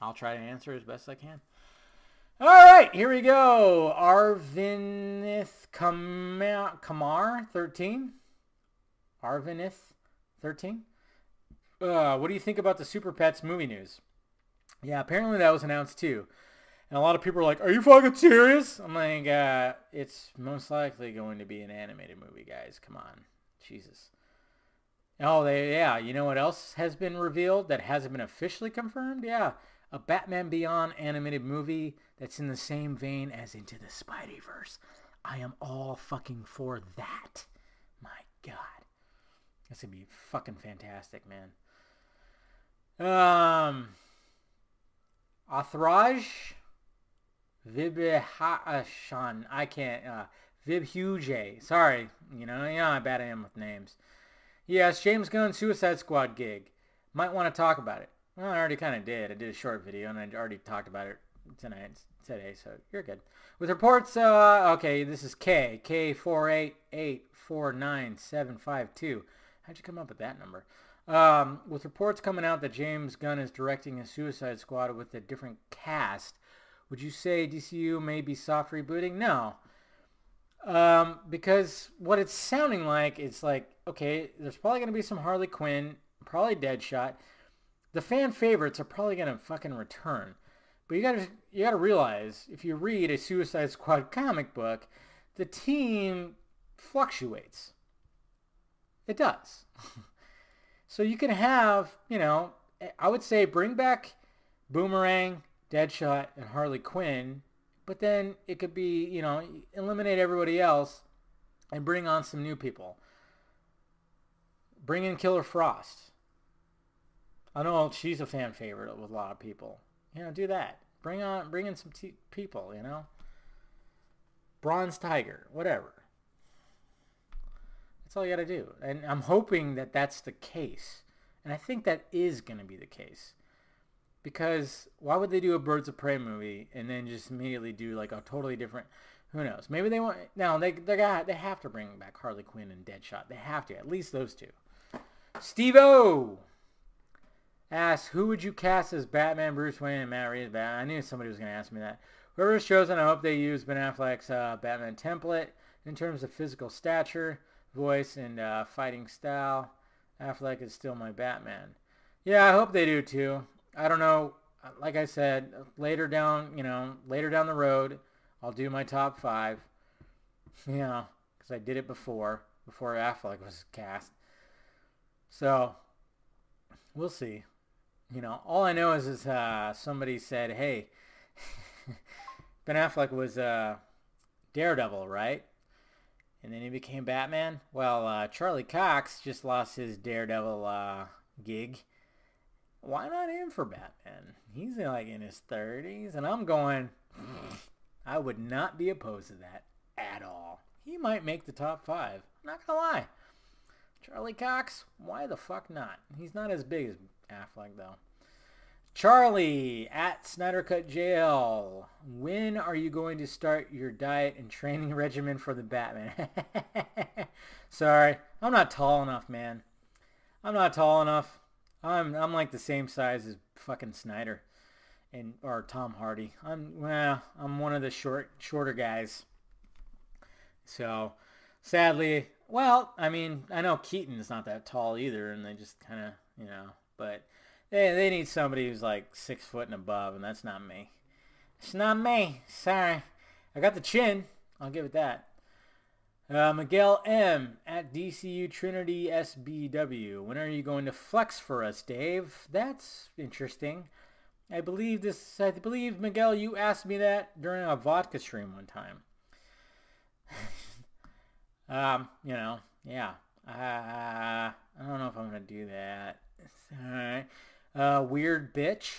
I'll try to answer as best I can. All right, here we go. Arvinith Kamar 13. Arvinith 13. What do you think about the Super Pets movie news? Yeah, apparently that was announced too. And a lot of people are like, are you fucking serious? I'm like, it's most likely going to be an animated movie, guys. Come on. Jesus. Oh, you know what else has been revealed that hasn't been officially confirmed? Yeah, a Batman Beyond animated movie that's in the same vein as Into the Spideyverse. I am all fucking for that. My God. That's going to be fucking fantastic, man. Athraj Vibhashan. I can't. Vibhuje. Sorry. You know how bad I am with names. Yes, James Gunn's Suicide Squad gig. Might want to talk about it. Well, I already kind of did. I did a short video, and I already talked about it today, so you're good. With reports, okay, this is K488499752. How'd you come up with that number? With reports coming out that James Gunn is directing a Suicide Squad with a different cast, would you say DCU may be soft rebooting? No. Because what it's sounding like, it's like, okay, there's probably going to be some Harley Quinn, probably Deadshot. The fan favorites are probably going to fucking return. But you gotta realize, if you read a Suicide Squad comic book, the team fluctuates. It does. So you can have, you know, I would say bring back Boomerang, Deadshot, and Harley Quinn, but then it could be, you know, eliminate everybody else and bring on some new people. Bring in Killer Frost. I know she's a fan favorite with a lot of people. You know, do that. Bring in some people, you know. Bronze Tiger, whatever. That's all you got to do. And I'm hoping that that's the case. And I think that is going to be the case. Because why would they do a Birds of Prey movie and then just immediately do like a totally different... Who knows? Maybe they want... No, they have to bring back Harley Quinn and Deadshot. They have to. At least those two. Steve-O asks, who would you cast as Batman, Bruce Wayne, and Matt Reeves? I knew somebody was going to ask me that. Whoever's chosen, I hope they use Ben Affleck's Batman template in terms of physical stature, voice, and fighting style. Affleck is still my Batman. Yeah, I hope they do too. I don't know. Like I said, later down the road, I'll do my top 5. You know, because I did it before Affleck was cast. So, we'll see. You know, all I know is somebody said, hey, Ben Affleck was Daredevil, right? And then he became Batman. Well, Charlie Cox just lost his Daredevil gig. Why not him for Batman? He's like in his 30s, and I'm going, I would not be opposed to that at all. He might make the top 5. Not gonna lie. Charlie Cox, why the fuck not? He's not as big as Affleck, though. Charlie at Snyder Cut JL. When are you going to start your diet and training regimen for the Batman? Sorry, I'm not tall enough, man. I'm not tall enough. I'm like the same size as fucking Snyder or Tom Hardy. I'm one of the shorter guys. So, sadly, well, I mean, I know Keaton's not that tall either, and they just kind of, you know, but they need somebody who's like 6 foot and above, and that's not me. It's not me. Sorry. I got the chin. I'll give it that. Miguel M. at DCU Trinity SBW. When are you going to flex for us, Dave? That's interesting. I believe, Miguel, you asked me that during a vodka stream one time. You know, yeah. I don't know if I'm going to do that. Alright. Weird Bitch.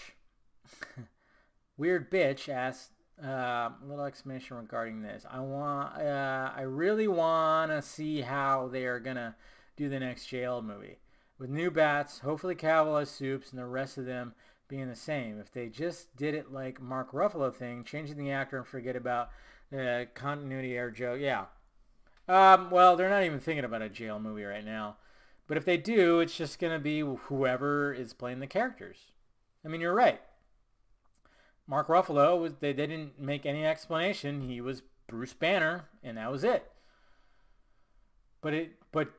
Weird Bitch asked, little explanation regarding this. I really want to see how they are going to do the next JL movie. With new bats, hopefully Cavill as Soups, and the rest of them being the same. If they just did it like Mark Ruffalo thing, changing the actor and forget about the continuity error joke. Yeah. Well, they're not even thinking about a JL movie right now. But if they do, it's just going to be whoever is playing the characters. I mean, you're right. Mark Ruffalo, they didn't make any explanation. He was Bruce Banner, and that was it. But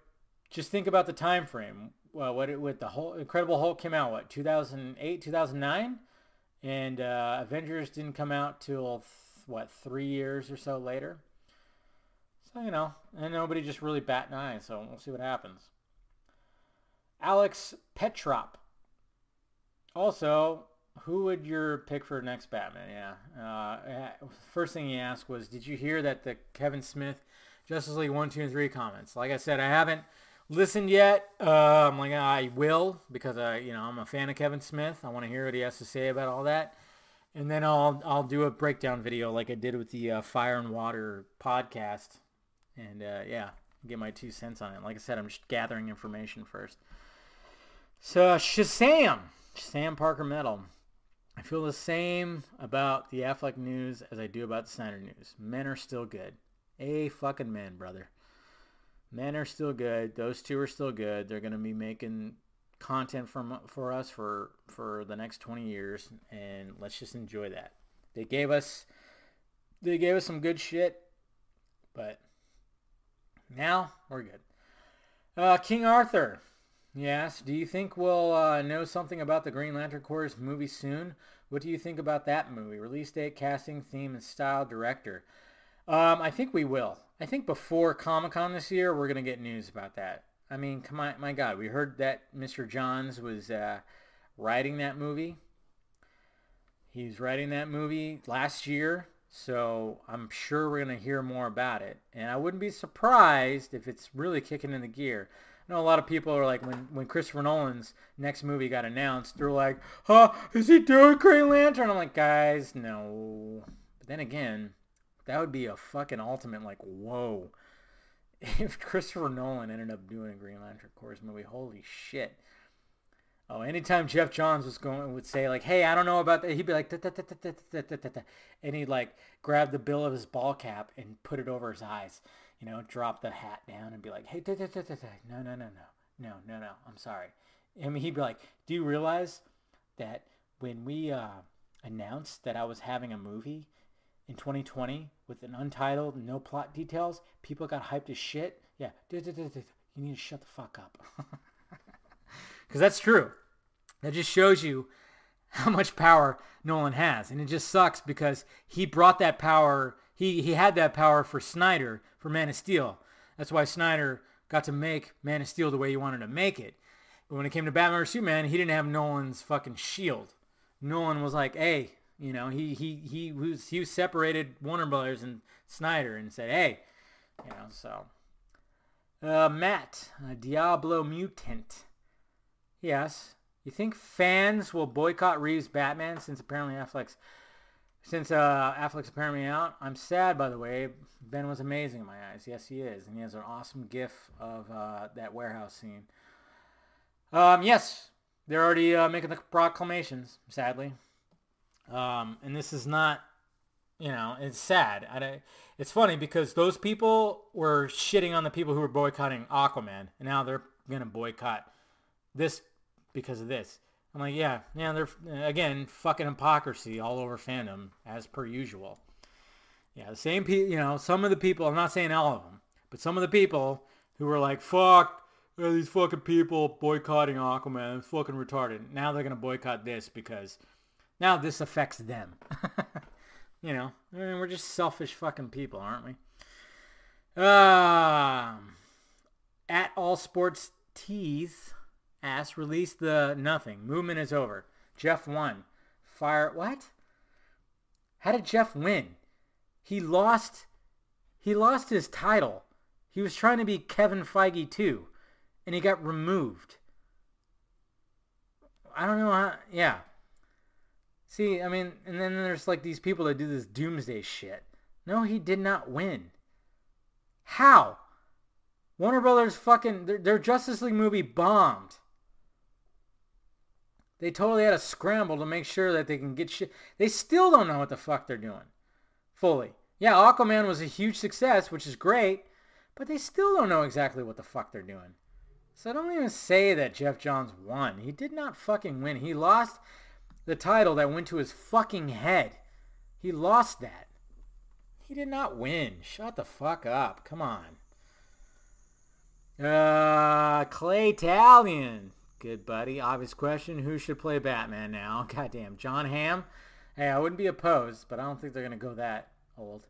just think about the time frame. Well, with the whole Incredible Hulk came out, what, 2008, 2009? And Avengers didn't come out till, 3 years or so later? So, you know, and nobody just really bat an eye, so we'll see what happens. Alex Petrop. Also, who would your pick for next Batman? Yeah. First thing he asked was, did you hear that the Kevin Smith Justice League 1, 2, and 3 comments? Like I said, I haven't listened yet. I'm like, I will, because I'm a fan of Kevin Smith. I want to hear what he has to say about all that. And then I'll do a breakdown video like I did with the Fire and Water podcast. And yeah, get my 2 cents on it. Like I said, I'm just gathering information first. So Shazam Parker Metal. I feel the same about the Affleck news as I do about the Snyder news. Men are still good. Fucking men, brother. Men are still good. Those two are still good. They're going to be making content for us for the next 20 years, and let's just enjoy that. They gave us some good shit, but now we're good. King Arthur. Yes, do you think we'll know something about the Green Lantern Corps movie soon? What do you think about that movie? Release date, casting, theme, and style, director. I think we will. I think before Comic-Con this year, we're going to get news about that. I mean, come on, my God, we heard that Mr. Johns was writing that movie. He was writing that movie last year, so I'm sure we're going to hear more about it. And I wouldn't be surprised if it's really kicking into gear. I know a lot of people are like, when Christopher Nolan's next movie got announced, they're like, huh, is he doing Green Lantern? I'm like, guys, no. But then again, that would be a fucking ultimate, like, whoa. If Christopher Nolan ended up doing a Green Lantern Corps movie, holy shit. Oh, anytime Jeff Johns would say, like, hey, I don't know about that, he'd be like, and he'd, like, grab the bill of his ball cap and put it over his eyes. You know, drop the hat down and be like, hey, no, I'm sorry. I mean, he'd be like, do you realize that when we announced that I was having a movie, in 2020 with an untitled, no plot details, people got hyped as shit. Yeah, you need to shut the fuck up. Because that's true. That just shows you how much power Nolan has. And it just sucks because he brought that power, he had that power for Snyder, for Man of Steel. That's why Snyder got to make Man of Steel the way he wanted to make it. But when it came to Batman vs. Superman, he didn't have Nolan's fucking shield. Nolan was like, hey, you know, he was separated Warner Brothers and Snyder and said, hey, you know, so. Matt, Diablo Mutant. Yes. You think fans will boycott Reeves' Batman since Affleck's apparently out? I'm sad, by the way. Ben was amazing in my eyes. Yes, he is. And he has an awesome gif of that warehouse scene. Yes, they're already making the proclamations, sadly. And this is not, you know, it's sad. It's funny because those people were shitting on the people who were boycotting Aquaman. And now they're going to boycott this because of this. I'm like, yeah, they're, again, fucking hypocrisy all over fandom, as per usual. Yeah, the same people, you know, some of the people, I'm not saying all of them, but some of the people who were like, fuck, these fucking people boycotting Aquaman, it's fucking retarded. Now they're going to boycott this because now this affects them. You know, I mean, we're just selfish fucking people, aren't we? At All Sports Tees asks, release the nothing. Movement is over. Jeff won. Fire. What? How did Jeff win? He lost his title. He was trying to be Kevin Feige too, and he got removed. I don't know how. Yeah. See, I mean, and then there's like these people that do this doomsday shit. No, he did not win. How? Warner Brothers fucking, their Justice League movie bombed. They totally had a scramble to make sure that they can get shit. They still don't know what the fuck they're doing. Fully. Yeah, Aquaman was a huge success, which is great, but they still don't know exactly what the fuck they're doing. So don't even say that Jeff Johns won. He did not fucking win. He lost the title that went to his fucking head. He lost that. He did not win. Shut the fuck up. Come on. Clay Talion. Good buddy. Obvious question. Who should play Batman now? Goddamn. John Hamm? Hey, I wouldn't be opposed, but I don't think they're going to go that old.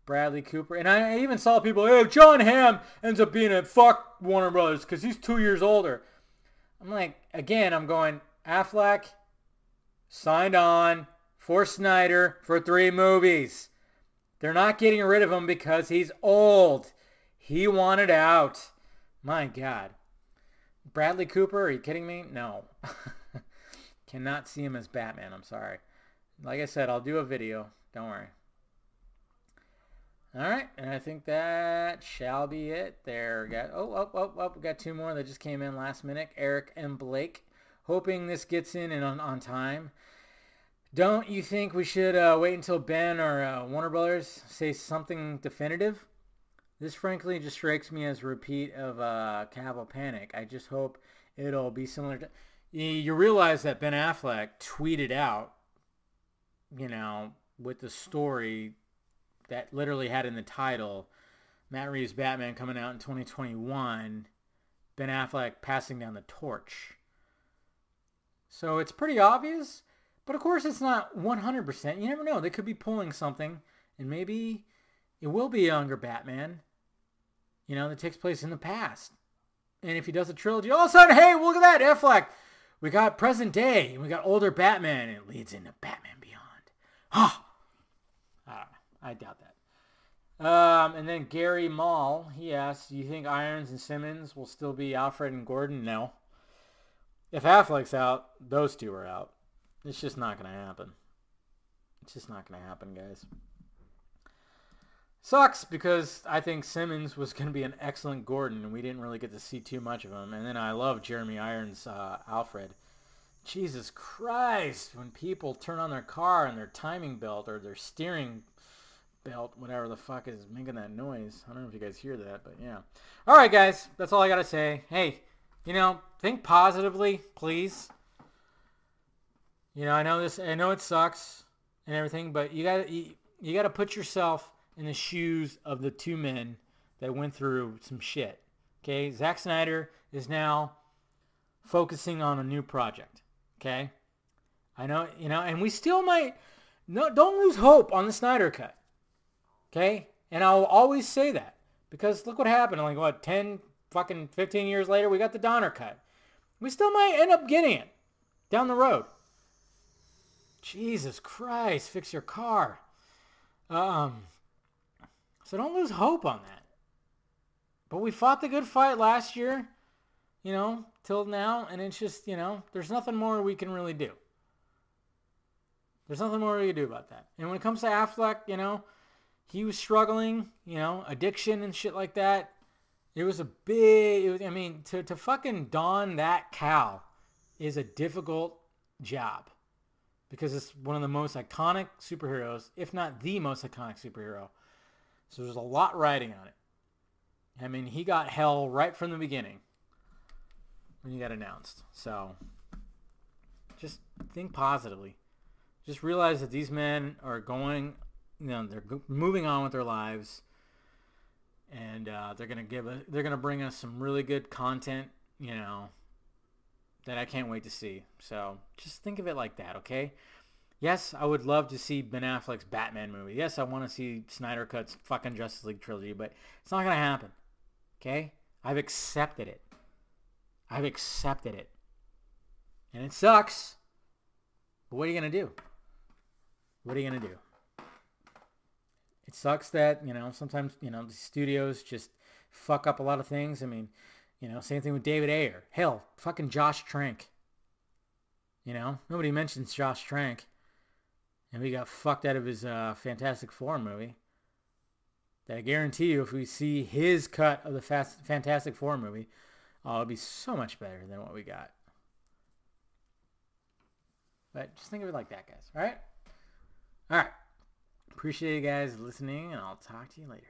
Bradley Cooper. And I even saw people, hey, John Hamm ends up being a fuck Warner Brothers because he's 2 years older. I'm like, again, I'm going, Affleck signed on for Snyder for 3 movies. They're not getting rid of him because he's old. He wanted out. My God. Bradley Cooper, are you kidding me? No. Cannot see him as Batman. I'm sorry. Like I said, I'll do a video. Don't worry. All right, and I think that shall be it. There, we got 2 more that just came in last minute. Eric and Blake, hoping this gets in and on time. Don't you think we should wait until Ben or Warner Brothers say something definitive? This frankly just strikes me as a repeat of Cavill Panic. I just hope it'll be similar to... You realize that Ben Affleck tweeted out, you know, with the story that literally had in the title, Matt Reeves' Batman coming out in 2021, Ben Affleck passing down the torch. So it's pretty obvious, but of course it's not 100%. You never know. They could be pulling something, and maybe it will be a younger Batman, you know, that takes place in the past. And if he does a trilogy, all of a sudden, hey, look at that, Affleck. We got present day, and we got older Batman, and it leads into Batman Beyond. Huh. I don't know. I doubt that. And then Gary Mall, he asks, do you think Irons and Simmons will still be Alfred and Gordon? No. If Affleck's out, those 2 are out. It's just not going to happen. It's just not going to happen, guys. Sucks because I think Simmons was going to be an excellent Gordon, and we didn't really get to see too much of him. And then I love Jeremy Irons' Alfred. Jesus Christ, when people turn on their car and their timing belt or their steering belt, whatever the fuck is making that noise. I don't know if you guys hear that, but yeah. All right, guys, that's all I got to say. Hey, you know, think positively, please. You know, I know it sucks and everything, but you you got to put yourself in the shoes of the two men that went through some shit. Okay, Zack Snyder is now focusing on a new project. Okay, I know, and we still might. No, don't lose hope on the Snyder Cut. Okay, and I'll always say that because look what happened. Like what, 15 years later, we got the Donner Cut. We still might end up getting it down the road. Jesus Christ, fix your car. So don't lose hope on that. But we fought the good fight last year, till now, and it's just, there's nothing more we can really do. There's nothing more we can do about that. And when it comes to Affleck, he was struggling, addiction and shit like that. It was a big, to fucking don that cowl is a difficult job because it's one of the most iconic superheroes, if not the most iconic superhero. So there's a lot riding on it. He got hell right from the beginning when he got announced. So just think positively. Just realize that these men are going, they're moving on with their lives, and they're gonna bring us some really good content, that I can't wait to see. So just think of it like that, okay? Yes, I would love to see Ben Affleck's Batman movie. Yes, I want to see Snyder Cut's fucking Justice League trilogy, but it's not gonna happen. Okay? I've accepted it. And it sucks. But what are you going to do? It sucks that, sometimes, the studios just fuck up a lot of things. Same thing with David Ayer. Hell, fucking Josh Trank. Nobody mentions Josh Trank. And we got fucked out of his Fantastic Four movie. That I guarantee you, if we see his cut of the Fantastic Four movie, it'll be so much better than what we got. But just think of it like that, guys. All right? All right. Appreciate you guys listening, and I'll talk to you later.